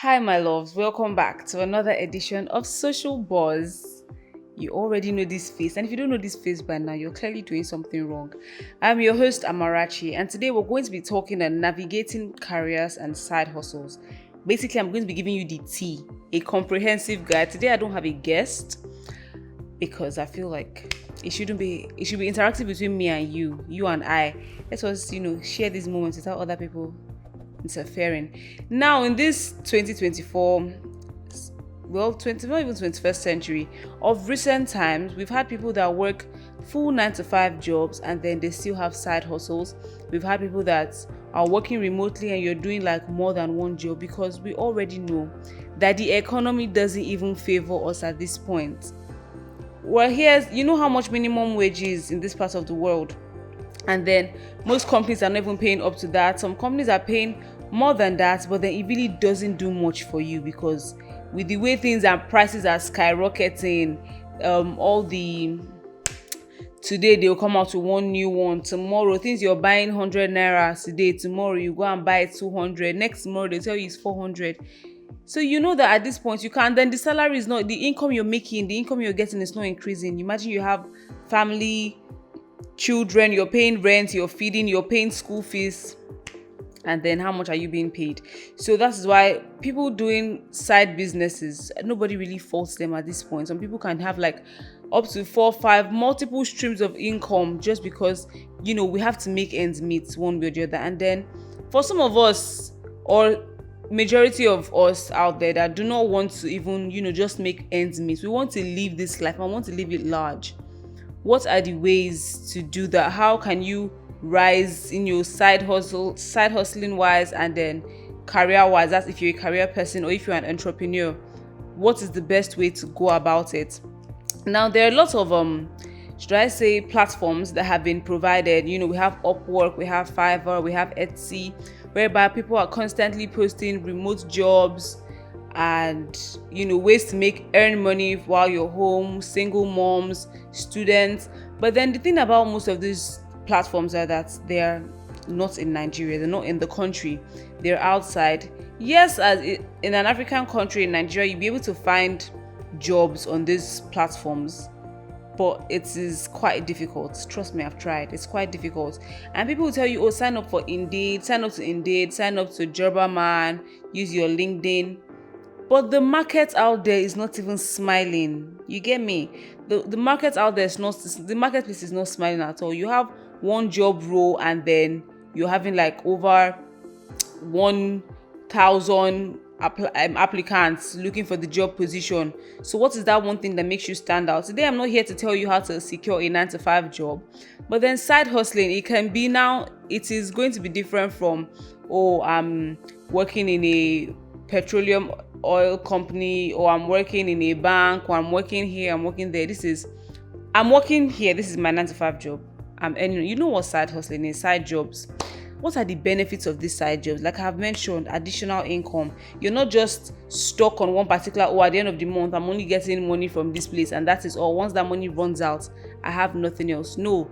Hi, my loves. Welcome back to another edition of Social Buzz. You already know this face, and if you don't know this face by now, you're clearly doing something wrong. I'm your host, Amarachi, and today we're going to be talking on navigating careers and side hustles. Basically, I'm going to be giving you the tea, a comprehensive guide. Today, I don't have a guest because I feel like it should be interactive between me and you and I. Let us, share these moments without other people interfering. Now, in this 2024, well, 20, not even 21st century, of recent times, we've had people that work full 9 to 5 jobs and then they still have side hustles. We've had people that are working remotely and you're doing like more than one job because we already know that the economy doesn't even favor us at this point. Well, you know how much minimum wage is in this part of the world, and then most companies are not even paying up to that. Some companies are paying more than that, but then it really doesn't do much for you because with the way things and prices are skyrocketing, all the today they'll come out with one new one, tomorrow things you're buying 100 naira today, tomorrow you go and buy it 200, next tomorrow they tell you it's 400. So you know that at this point you can, then the salary is not, the income you're making, the income you're getting is not increasing. Imagine you have family, children, you're paying rent, you're feeding, you're paying school fees, and then how much are you being paid? So that is why people doing side businesses, nobody really faults them at this point. Some people can have like up to 4 5 multiple streams of income just because we have to make ends meet one way or the other. And then for some of us, or majority of us out there that do not want to even just make ends meet, we want to live this life and want to live it large. What are the ways to do that? How can you rise in your side hustling wise, and then career wise? That's if you're a career person or if you're an entrepreneur. What is the best way to go about it? Now, there are lots of should I say platforms that have been provided. We have Upwork, we have Fiverr, we have Etsy, whereby people are constantly posting remote jobs and ways to earn money while you're home, single moms, students. But then the thing about most of these platforms are that they're not in Nigeria, they're not in the country, they're outside. Yes, in an African country, in Nigeria, you'll be able to find jobs on these platforms, but it is quite difficult. Trust me, I've tried. It's quite difficult. And people will tell you, oh, sign up to Indeed, sign up to Jobberman, use your LinkedIn. But the market out there is not even smiling. You get me? The market out there is not, the marketplace is not smiling at all. You have one job role and then you're having like over 1,000 applicants looking for the job position. So what is that one thing that makes you stand out? Today, I'm not here to tell you how to secure a 9 to 5 job, but then side hustling, it is going to be different from, I'm working in a petroleum oil company, or I'm working in a bank, or I'm working here, I'm working there. I'm working here, this is my 9 to 5 job. I'm earning. You know what side hustling is? Side jobs. What are the benefits of these side jobs? Like I have mentioned, additional income. You're not just stuck on one particular, at the end of the month, I'm only getting money from this place and that is all. Once that money runs out, I have nothing else. No.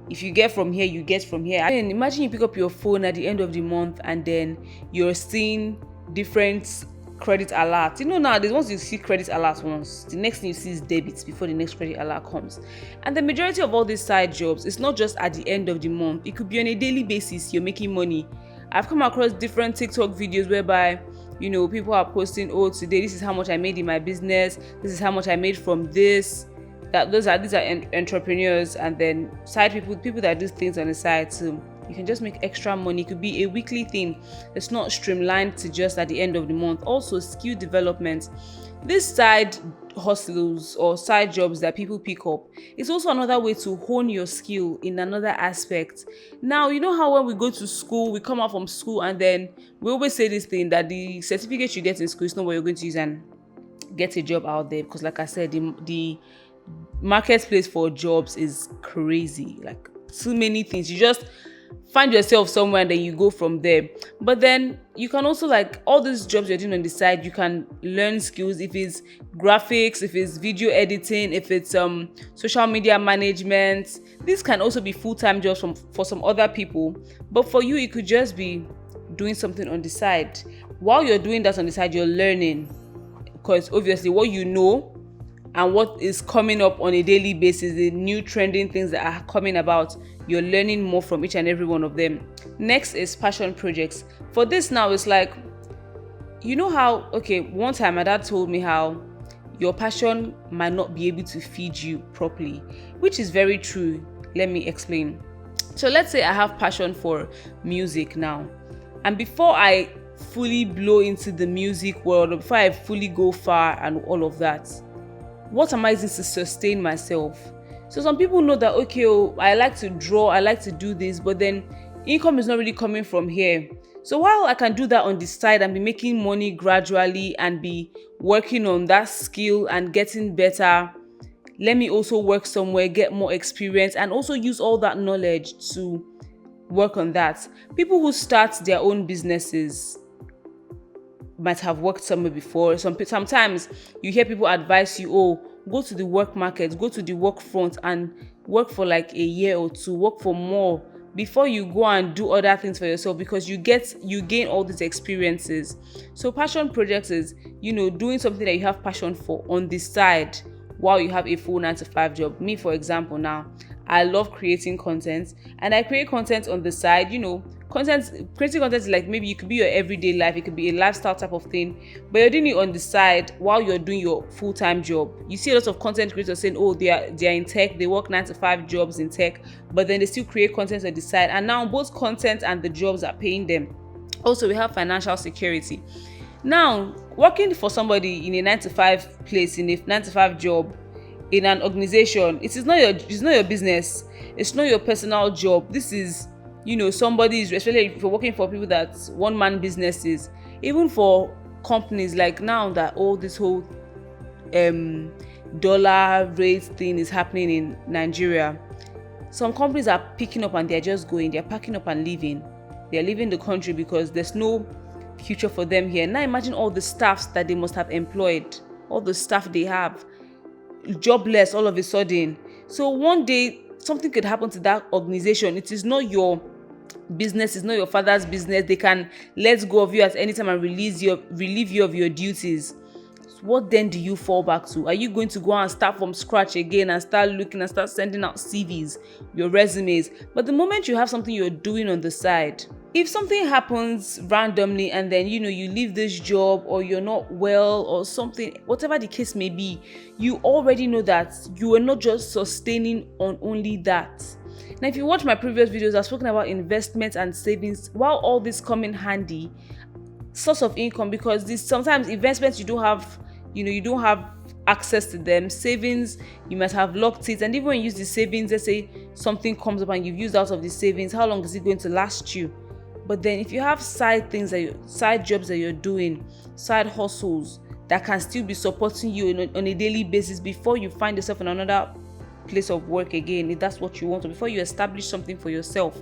If you get from here, you get from here. And imagine you pick up your phone at the end of the month and then you're seeing different credit alerts. Nowadays, once you see credit alerts once, the next thing you see is debits before the next credit alert comes. And the majority of all these side jobs, it's not just at the end of the month. It could be on a daily basis. You're making money. I've come across different TikTok videos whereby people are posting, oh, today this is how much I made in my business, this is how much I made from this. These are entrepreneurs, and then side people that do things on the side too. You can just make extra money. It could be a weekly thing. It's not streamlined to just at the end of the month. Also, skill development. These side hustles or side jobs that people pick up, it's also another way to hone your skill in another aspect. Now, you know how when we go to school, we come out from school and then we always say this thing that the certificate you get in school is not what you're going to use and get a job out there, because like I said, the marketplace for jobs is crazy. Like too many things. You just find yourself somewhere and then you go from there. But then you can also, like all these jobs you're doing on the side, you can learn skills. If it's graphics, if it's video editing, if it's social media management, these can also be full-time jobs for some other people. But for you, it could just be doing something on the side while you're doing that on the side, you're learning, because obviously what you know and what is coming up on a daily basis, the new trending things that are coming about, you're learning more from each and every one of them. Next is passion projects. For this now, it's like, you know how, okay, one time my dad told me how your passion might not be able to feed you properly, which is very true. Let me explain. So let's say I have passion for music now, and before I fully blow into the music world, or before I fully go far and all of that, what am I using to sustain myself? So some people know that, okay, oh, I like to draw, I like to do this, but then income is not really coming from here. So while I can do that on the side and be making money gradually and be working on that skill and getting better, let me also work somewhere, get more experience, and also use all that knowledge to work on that. People who start their own businesses might have worked somewhere before. Sometimes you hear people advise you, oh, go to the work market, go to the work front and work for like a year or two, work for more before you go and do other things for yourself, because you gain all these experiences. So passion projects is, doing something that you have passion for on the side while you have a full 9-to-5 job. Me, for example, now I love creating content, and I create content on the side. Creating content is like, maybe it could be your everyday life, it could be a lifestyle type of thing, but you're doing it on the side while you're doing your full-time job. You see a lot of content creators saying, oh, they are in tech, they work 9-to-5 jobs in tech, but then they still create content on the side, and now both content and the jobs are paying them. Also, we have financial security. Now, working for somebody in a 9-to-5 place, in a 9-to-5 job, in an organization, it's not your business, it's not your personal job. This is, somebody's, especially if you're working for people that's one-man businesses, even for companies like now that all this whole dollar rate thing is happening in Nigeria. Some companies are picking up and they're just going, they're packing up and leaving. They're leaving the country because there's no future for them here. Now imagine all the staffs that they must have employed, all the staff they have, jobless all of a sudden. So one day something could happen to that organization. It is not your business, it's not your father's business. They can let go of you at any time and relieve you of your duties. So what then do you fall back to? Are you going to go and start from scratch again and start looking and start sending out CVs, your resumes? But the moment you have something you're doing on the side, if something happens randomly and then you leave this job, or you're not well or something, whatever the case may be, you already know that you are not just sustaining on only that. Now, if you watch my previous videos, I've spoken about investments and savings. While all this come in handy, source of income, because sometimes investments you don't have access to them. Savings, you must have locked it, and even when you use the savings, let's say something comes up and you've used out of the savings, how long is it going to last you? But then if you have side jobs that you're doing, side hustles that can still be supporting you on a daily basis before you find yourself in another place of work again, if that's what you want, or before you establish something for yourself,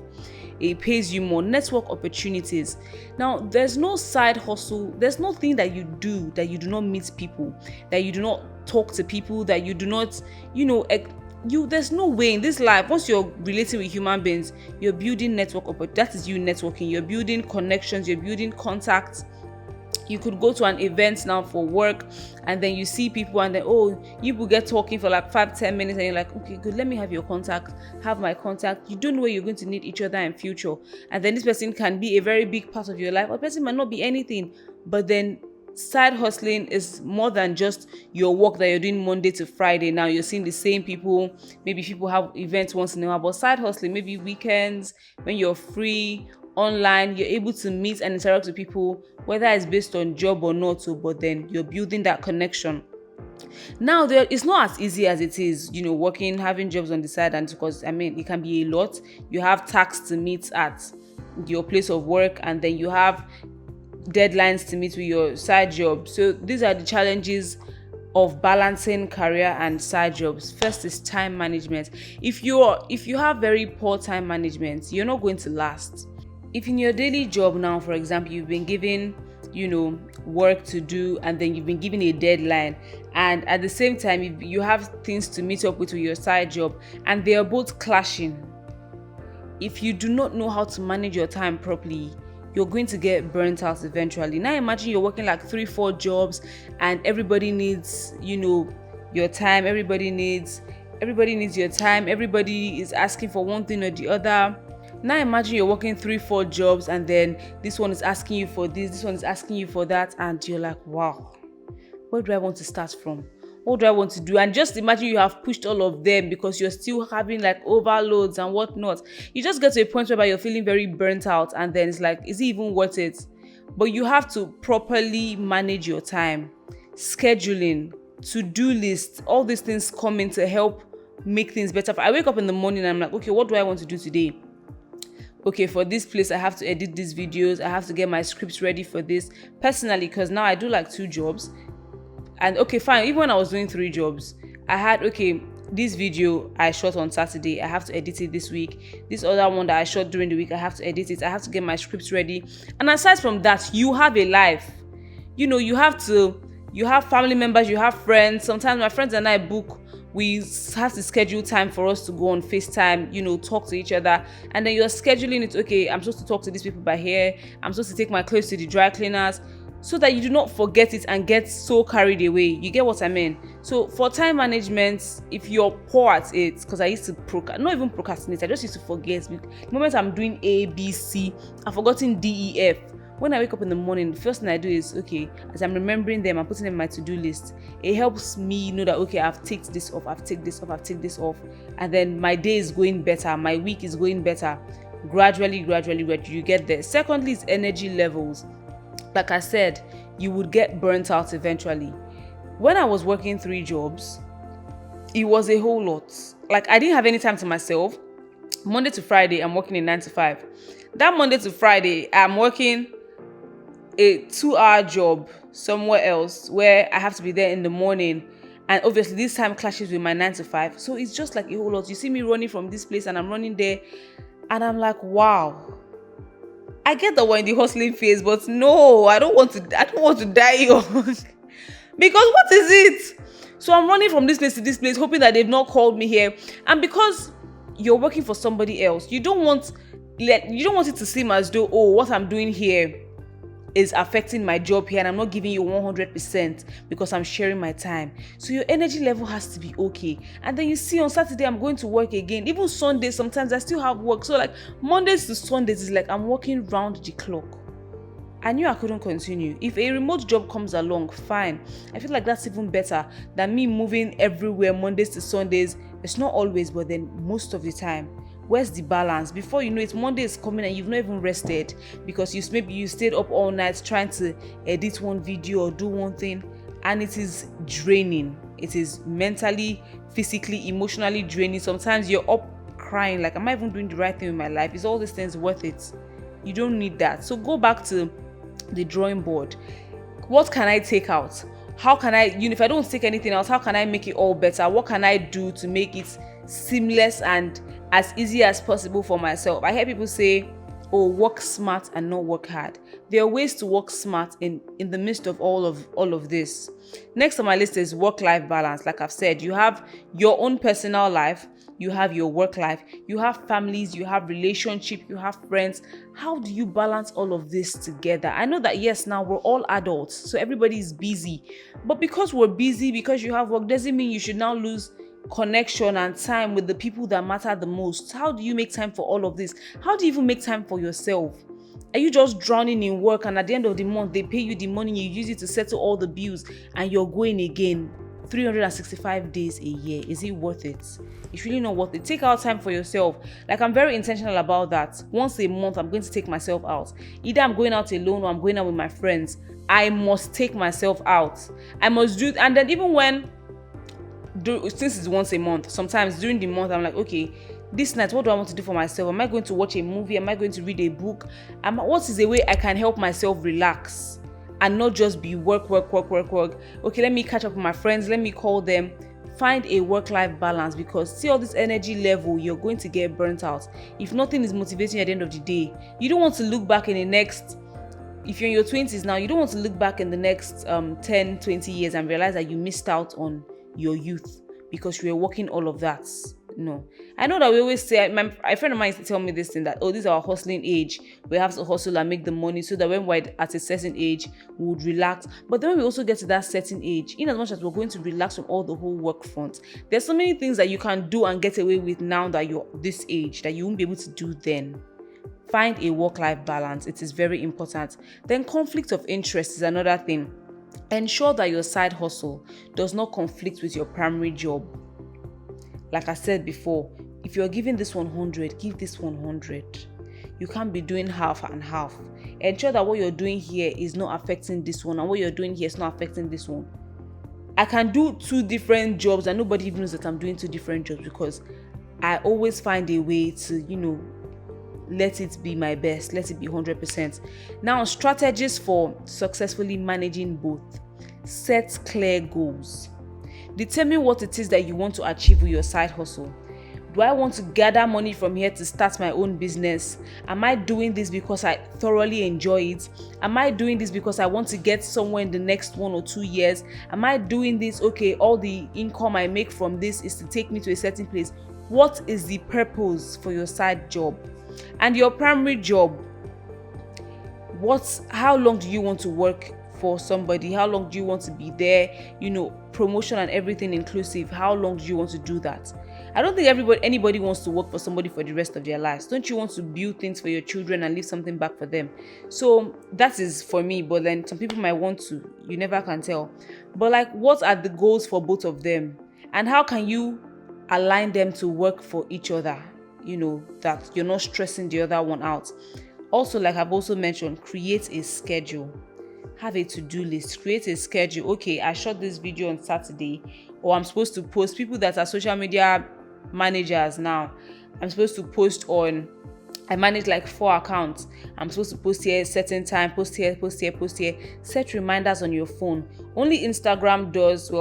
it pays you more. Network opportunities. Now, there's no side hustle, there's nothing that you do that you do not meet people, that you do not talk to people, that you do not, there's no way in this life, once you're relating with human beings, you're building network. That is you networking. You're building connections, you're building contacts. You could go to an event now for work, and then you see people, and then you will get talking for like 5-10 minutes, and you're like, okay, good, let me have your contact, have my contact. You don't know where you're going to need each other in future, and then this person can be a very big part of your life, or person might not be anything. But then side hustling is more than just your work that you're doing Monday to Friday. Now you're seeing the same people. Maybe people have events once in a while, but side hustling, maybe weekends when you're free, online, you're able to meet and interact with people, whether it's based on job or not. But then you're building that connection. Now, it's not as easy as it is, working, having jobs on the side, and because it can be a lot. You have tax to meet at your place of work, and then you have deadlines to meet with your side job. So these are the challenges of balancing career and side jobs. First is time management. If you have very poor time management, you're not going to last. If in your daily job now, for example, you've been given, work to do, and then you've been given a deadline, and at the same time, if you have things to meet up with your side job, and they are both clashing, if you do not know how to manage your time properly, you're going to get burnt out eventually. Now imagine you're working like 3-4 jobs and everybody needs, your time. Everybody needs your time. Everybody is asking for one thing or the other. Now imagine you're working 3-4 jobs and then this one is asking you for this one is asking you for that, and you're like, wow, where do I want to start from? What do I want to do? And just imagine you have pushed all of them because you're still having like overloads and whatnot. You just get to a point where you're feeling very burnt out, and then it's like, is it even worth it? But you have to properly manage your time, scheduling, to-do lists, all these things come in to help make things better. I wake up in the morning and I'm like, okay, what do I want to do today? Okay, for this place, I have to edit these videos. I have to get my scripts ready for this. Personally, because now I do like 2 jobs. And okay, fine. Even when I was doing 3 jobs, I had, okay, this video I shot on Saturday, I have to edit it this week. This other one that I shot during the week, I have to edit it. I have to get my scripts ready. And aside from that, you have a life. You have family members, you have friends. Sometimes my friends and I we have to schedule time for us to go on FaceTime, talk to each other. And then you're scheduling it, okay, I'm supposed to talk to these people by here. I'm supposed to take my clothes to the dry cleaners, so that you do not forget it and get so carried away. You get what I mean? So for time management, if you're poor at it, because I used to not even procrastinate, I just used to forget. The moment I'm doing A, B, C, I've forgotten D, E, F. When I wake up in the morning, the first thing I do is, okay, as I'm remembering them, I'm putting them in my to-do list. It helps me know that, okay, I've ticked this off, I've ticked this off, I've ticked this off. And then my day is going better, my week is going better. Gradually, you get there. Secondly is energy levels. Like I said, you would get burnt out eventually. When I was working 3 jobs, it was a whole lot. Like, I didn't have any time to myself. Monday to Friday, I'm working a 9 to 5. That Monday to Friday, I'm working a 2-hour job somewhere else where I have to be there in the morning. And obviously, this time clashes with my 9 to 5. So it's just like a whole lot. You see me running from this place and I'm running there. And I'm like, wow. I get that we're in the hustling phase, but no, I don't want to die young. Because what is it? So I'm running from this place to this place, hoping that they've not called me here. And because you're working for somebody else, you don't want it to seem as though, oh, what I'm doing here is affecting my job here and I'm not giving you 100% because I'm sharing my time. So your energy level has to be okay. And then you see on Saturday I'm going to work again. Even Sunday, sometimes I still have work. So like Mondays to Sundays is like I'm working round the clock. I knew I couldn't continue. If a remote job comes along, fine. I feel like that's even better than me moving everywhere Mondays to Sundays. It's not always, but then most of the time. Where's the balance? Before you know it, Monday is coming and you've not even rested because maybe you stayed up all night trying to edit one video or do one thing, and it is draining. It is mentally, physically, emotionally draining. Sometimes you're up crying like, am I even doing the right thing with my life? Is all these things worth it? You don't need that. So go back to the drawing board. What can I take out? How can I, if I don't take anything else, how can I make it all better? What can I do to make it seamless and as easy as possible for myself? I hear people say, oh, work smart and not work hard. There are ways to work smart in the midst of all of this. Next on my list is work-life balance. Like I've said, you have your own personal life, you have your work life, you have families, you have relationship, you have friends. How do you balance all of this together? I know that yes, now we're all adults, so everybody is busy. But because we're busy, because you have work, doesn't mean you should now lose connection and time with the people that matter the most. How do you make time for all of this? How do you even make time for yourself? Are you just drowning in work and at the end of the month they pay you the money, you use it to settle all the bills and you're going again 365 days a year? Is it worth it? It's really not worth it. Take out time for yourself. Like, I'm very intentional about that. Once a month I'm going to take myself out. Either I'm going out alone or I'm going out with my friends. I must take myself out. I must do it. And then even since it's once a month, sometimes during the month I'm like, okay, this night, what do I want to do for myself? Am I going to watch a movie? Am I going to read a book? What is a way I can help myself relax and not just be work? Okay, let me catch up with my friends. Let me call them. Find a work-life balance, because see all this energy level, you're going to get burnt out. If nothing is motivating you at the end of the day, you don't want to look back in the next, if you're in your 20s now, you don't want to look back in the next 10, 20 years and realize that you missed out on your youth because you were working all of that. No. I know that we always say, a friend of mine used to tell me this thing that, oh, this is our hustling age. We have to hustle and make the money so that when we're at a certain age, we would relax. But then when we also get to that certain age, in as much as we're going to relax from all the whole work front, there's so many things that you can do and get away with now that you're this age that you won't be able to do then. Find a work-life balance. It is very important. Then conflict of interest is another thing. Ensure that your side hustle does not conflict with your primary job. Like I said before, if you're giving this 100, give this 100. You can't be doing half and half. Ensure that what you're doing here is not affecting this one, and what you're doing here is not affecting this one. I can do 2 different jobs and nobody even knows that I'm doing 2 different jobs, because I always find a way to, let it be my best. Let it be 100%. Now, strategies for successfully managing both. Set clear goals. Determine what it is that you want to achieve with your side hustle. Do I want to gather money from here to start my own business? Am I doing this because I thoroughly enjoy it? Am I doing this because I want to get somewhere in the next 1 or 2 years? Am I doing this, okay, all the income I make from this is to take me to a certain place? What is the purpose for your side job? And your primary job, how long do you want to work for somebody? How long do you want to be there? Promotion and everything inclusive. How long do you want to do that? I don't think anybody wants to work for somebody for the rest of their lives. Don't you want to build things for your children and leave something back for them? So that is for me, but then some people might want to. You never can tell. But what are the goals for both of them? And how can you align them to work for each other? That you're not stressing the other one out. Also, like I've also mentioned, create a schedule. Have a to-do list. Create a schedule. Okay, I shot this video on Saturday, or I'm supposed to post. People that are social media managers now, I'm supposed to post on, I manage 4 accounts. I'm supposed to post here certain time, post here, post here, post here. Set reminders on your phone. Only Instagram does,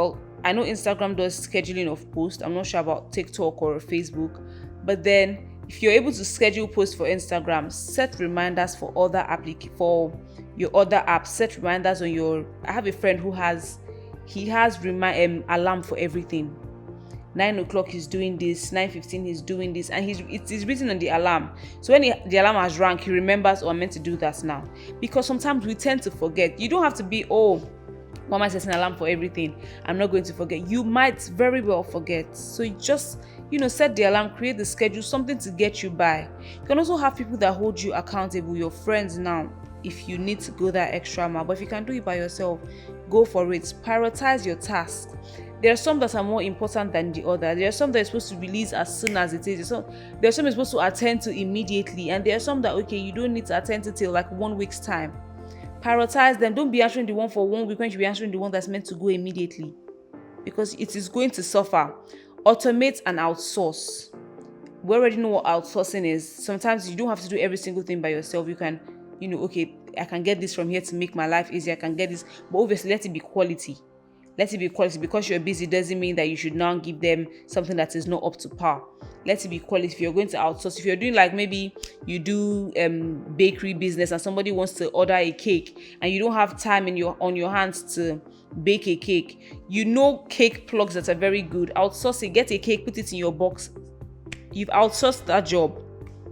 I know Instagram does scheduling of posts. I'm not sure about TikTok or Facebook. But then if you're able to schedule posts for Instagram, set reminders for for your other apps. Set reminders on your. I have a friend who has alarm for everything. 9 o'clock he's doing this, 9:15 he's doing this, and it is written on the alarm. So when the alarm has rang, he remembers, I'm meant to do that now. Because sometimes we tend to forget. You don't have to be, why am I setting an alarm for everything? I'm not going to forget. You might very well forget. So you just set the alarm, create the schedule, something to get you by. You can also have people that hold you accountable, your friends now, if you need to go that extra mile. But if you can do it by yourself, go for it. Prioritize your tasks. There are some that are more important than the other. There are some that you're supposed to release as soon as it is. There are some you're supposed to attend to immediately. And there are some that, you don't need to attend to till 1 week's time. Prioritize them. Don't be answering the one for 1 week when you be answering the one that's meant to go immediately, because it is going to suffer. Automate and outsource. We already know what outsourcing is. Sometimes you don't have to do every single thing by yourself. You can, I can get this from here to make my life easier. I can get this, but obviously let it be quality. Let it be quality. Because you're busy doesn't mean that you should now give them something that is not up to par. Let it be quality. If you're going to outsource, if you're doing maybe you do bakery business and somebody wants to order a cake and you don't have time on your hands to bake a cake, cake plugs that are very good. Outsource it. Get a cake, put it in your box. You've outsourced that job.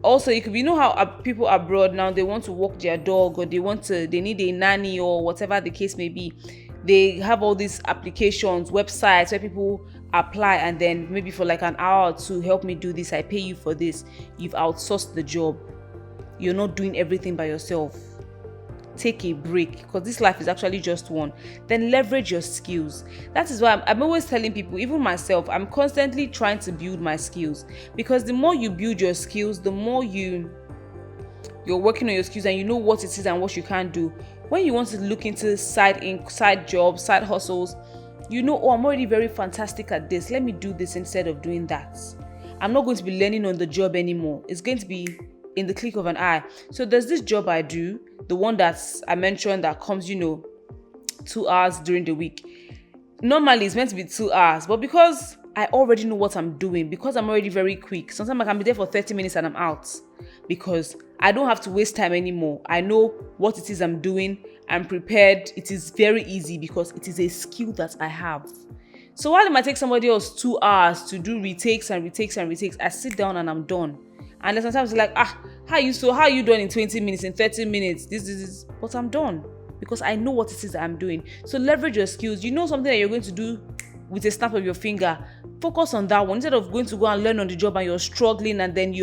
Also, it could be, how people abroad now, they want to walk their dog, or they need a nanny, or whatever the case may be. They have all these applications, websites where people apply, and then maybe for an hour or two, help me do this, I pay you for this. You've outsourced the job. You're not doing everything by yourself. Take a break, because this life is actually just one. Then leverage your skills. That is why I'm always telling people, even myself, I'm constantly trying to build my skills, because the more you build your skills, the more you're working on your skills and you know what it is and what you can't do. When you want to look into side jobs, side hustles, I'm already very fantastic at this. Let me do this instead of doing that. I'm not going to be learning on the job anymore. It's going to be in the click of an eye. So there's this job I do, the one that I mentioned that comes, 2 hours during the week. Normally it's meant to be 2 hours, but because I already know what I'm doing, because I'm already very quick, sometimes I can be there for 30 minutes and I'm out, because I don't have to waste time anymore. I know what it is I'm doing. I'm prepared. It is very easy because it is a skill that I have. So while it might take somebody else 2 hours to do retakes and retakes and retakes, I sit down and I'm done. And then sometimes it's like, how are you done in 20 minutes, in 30 minutes? This, but I'm done because I know what it is that I'm doing. So leverage your skills. You know something that you're going to do with a snap of your finger. Focus on that one instead of going to go and learn on the job and you're struggling and then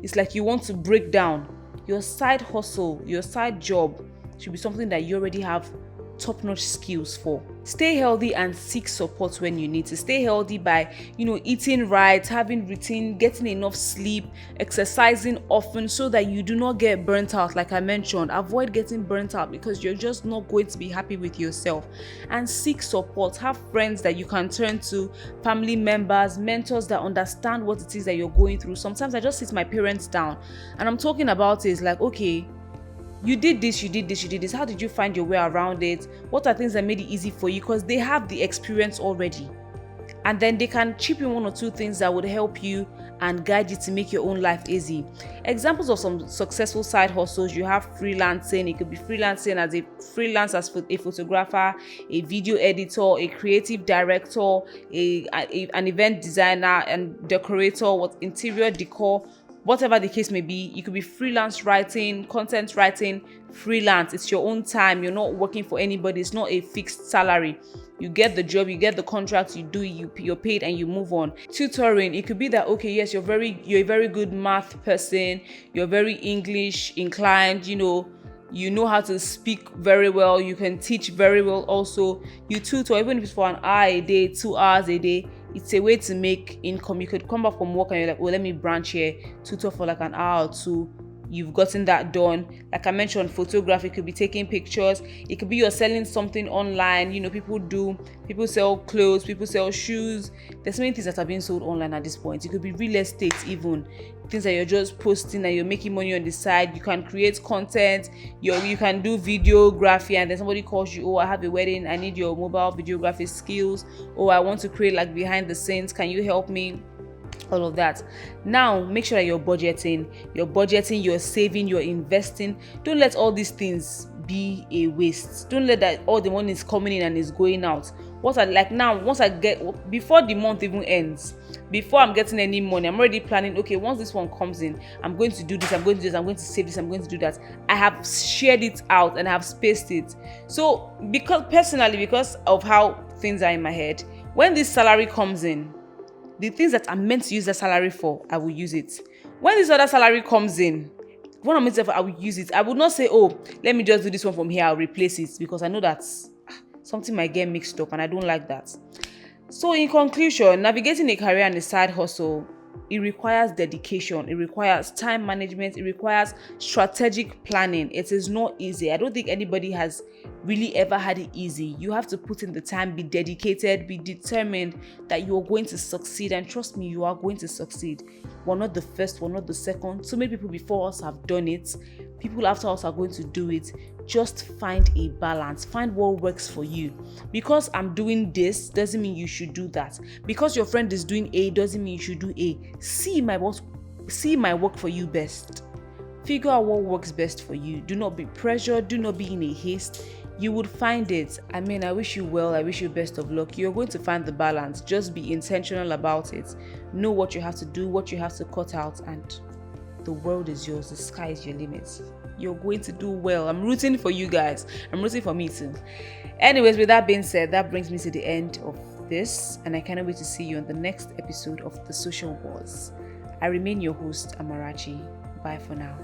it's like you want to break down. Your side hustle, your side job should be something that you already have top-notch skills for. Stay healthy and seek support when you need to. Stay healthy by, eating right, having routine, getting enough sleep, exercising often so that you do not get burnt out. Like I mentioned, avoid getting burnt out because you're just not going to be happy with yourself. And seek support. Have friends that you can turn to, family members, mentors that understand what it is that you're going through. Sometimes I just sit my parents down and I'm talking about it. It's like, okay, you did this. How did you find your way around it? What are things that made it easy for you? Because they have the experience already. And then they can chip in 1 or 2 things that would help you and guide you to make your own life easy. Examples of some successful side hustles: you have freelancing. It could be freelancing as a photographer, a video editor, a creative director, an event designer and decorator, interior decor. Whatever the case may be, you could be freelance writing, content writing, freelance. It's your own time. You're not working for anybody. It's not a fixed salary. You get the job, you get the contract, you do it, you're paid and you move on. Tutoring, it could be that, okay, yes, you're a very good math person, you're very English inclined, you know how to speak very well, you can teach very well also. You tutor, even if it's for an hour a day, 2 hours a day. It's a way to make income. You could come back from work and you're like, let me branch here, tutor for like an hour or 2. You've gotten that done. Like I mentioned, photography, could be taking pictures. It could be you're selling something online. People sell clothes, people sell shoes. There's so many things that are being sold online at this point. It could be real estate, even things that you're just posting and you're making money on the side. You can create content. You can do videography, and then somebody calls you, I have a wedding, I need your mobile videography skills, or I want to create like behind the scenes, can you help me? All of that. Now make sure that you're budgeting, you're saving, you're investing. Don't let all these things be a waste. Don't let that all the money is coming in and is going out. Before the month even ends, before I'm getting any money, I'm already planning, okay, once this one comes in, I'm going to do this, I'm going to do this, I'm going to save this, I'm going to do that. I have shared it out and I have spaced it. So because of how things are in my head, when this salary comes in, the things that I'm meant to use the salary for, I will use it. When this other salary comes in, what I'm meant to for, I will use it. I would not say, let me just do this one from here, I'll replace it, because I know that something might get mixed up and I don't like that. So in conclusion, navigating a career and a side hustle, it requires dedication, it requires time management, it requires strategic planning. It is not easy. I don't think anybody has really ever had it easy. You have to put in the time, be dedicated, be determined that you're going to succeed, and trust me, you are going to succeed. We're not the first, we're not the second. So many people before us have done it. People after us are going to do it. Just find a balance. Find what works for you. Because I'm doing this doesn't mean you should do that. Because your friend is doing A doesn't mean you should do A. See my work for you best. Figure out what works best for you. Do not be pressured. Do not be in a haste. You would find it. I wish you well. I wish you best of luck. You're going to find the balance. Just be intentional about it. Know what you have to do, what you have to cut out, and the world is yours. The sky is your limit. You're going to do well. I'm rooting for you guys. I'm rooting for me too. Anyways, with that being said, that brings me to the end of this, and I cannot wait to see you on the next episode of The Social Wars. I remain your host, Amarachi. Bye for now.